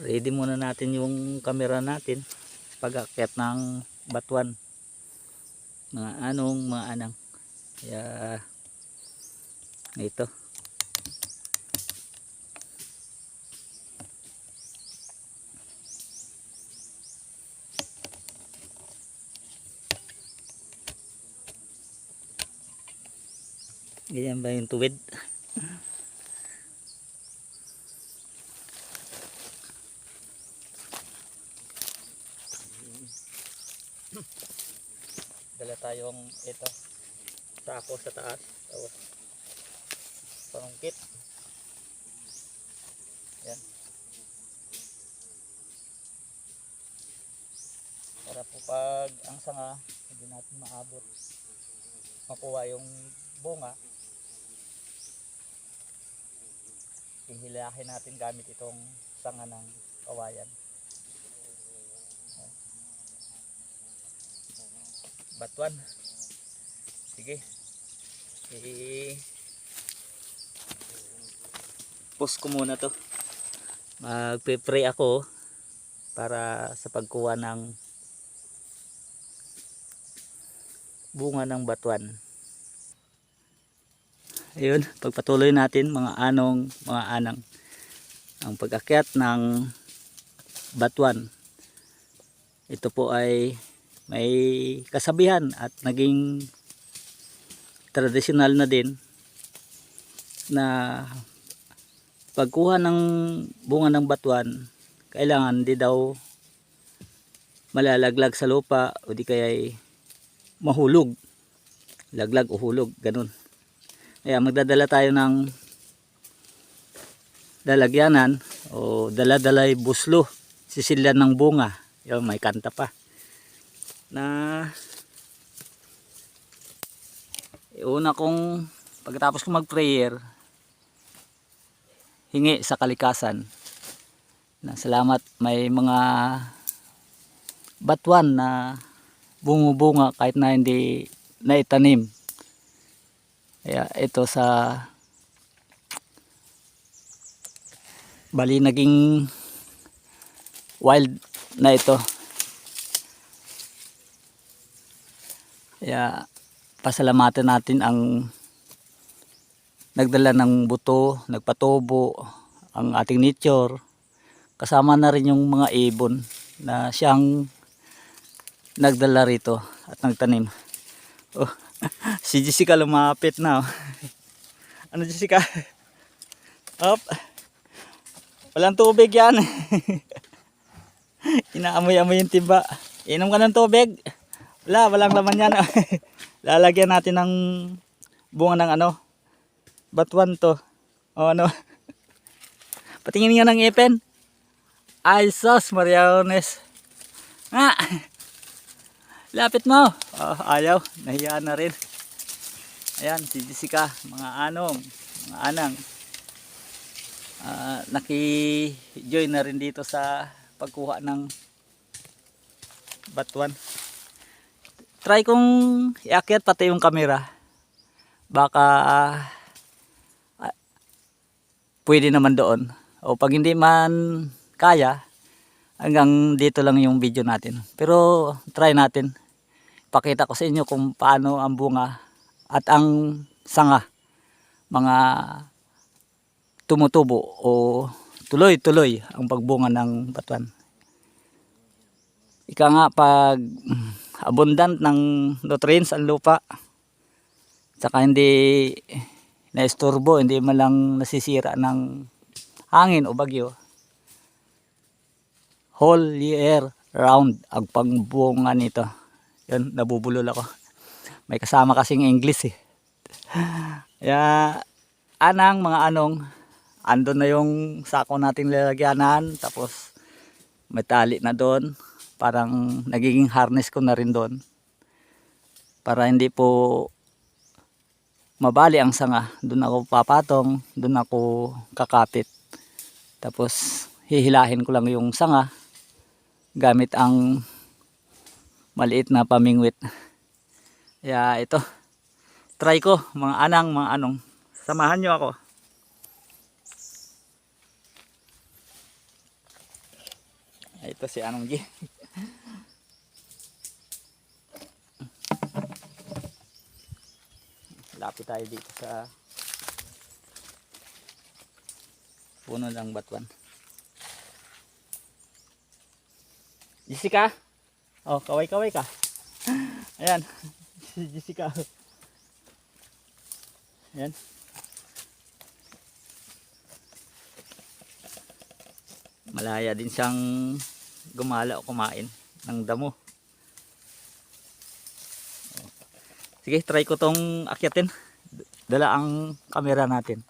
ready muna natin yung camera natin pag-akyat ng batuan, mga anong mga anang. Kaya ito, ganyan ba yung tuwid? Dala tayong ito, sako sa taas, tapos panungkit. Yan, para po pag ang sanga hindi natin maabot, makuha yung bunga, hihilahin natin gamit itong sanga ng kawayan. Batuan, sige, post ko muna to, magpe-pray ako para sa pagkuha ng bunga ng batuan. Ayun, pagpatuloy natin mga anong mga anang ang pag-akyat ng batuan. Ito po ay may kasabihan at naging tradisyonal na din na pagkuha ng bunga ng batuan, kailangan di daw malalaglag sa lupa o di kaya mahulog, laglag o hulog, ganun. Kaya magdadala tayo ng dalagyanan o daladalay buslo, sisilyan ng bunga. Yung may kanta pa na una kong pagkatapos ko mag prayer, hingi sa kalikasan na salamat may mga batuan na bumubunga kahit na hindi naitanim. Kaya ito sa bali naging wild na ito. Kaya pasalamatan natin ang nagdala ng buto, nagpatubo, ang ating nature. Kasama na rin yung mga ibon na siyang nagdala rito at nagtanim. Oh, si Jessica lumapit na. Oh. Ano Jessica? Up. Walang tubig yan. Inaamoy-amoy yung timba. Inom ka ng tubig. Walang laman yan. Lalagyan natin ng bunga ng ano, batuan to. O ano. Patingin nga ng ipin. Ay sus, Mariaones. Ah! Lapit mo. Oh, ayaw. Nahiya na rin. Ayan, si Jessica. Mga anong, mga anang. Naki-join na rin dito sa pagkuha ng batuan. Try kong iakyat pati yung camera. Baka pwede naman doon. O pag hindi man kaya, hanggang dito lang yung video natin. Pero try natin. Pakita ko sa inyo kung paano ang bunga at ang sanga, mga tumutubo o tuloy-tuloy ang pagbunga ng batuan. Ika nga pag abundant ng nutrients ang lupa, saka hindi naisturbo, hindi malang nasisira ng hangin o bagyo, whole year round ang pagbunga nito. Yun, nabubulol ako. May kasama kasing English eh. Kaya anang mga anong, andun na yung sako nating lalagyanan, tapos may tali na doon. Parang nagiging harness ko na rin doon para hindi po mabali ang sanga. Doon ako papatong, doon ako kakapit, tapos hihilahin ko lang yung sanga gamit ang maliit na pamingwit. Kaya ito, try ko mga anang, mga anong, samahan nyo ako. Ito si Anong G. Lapit tayo dito sa puno ng batuan. Jessica? Oh, kaway-kaway ka. Ayan. Si Jessica. Ayan. Malaya din siyang gumala o kumain ng damo. Sige, try ko tong akyatin. Dala ang camera natin.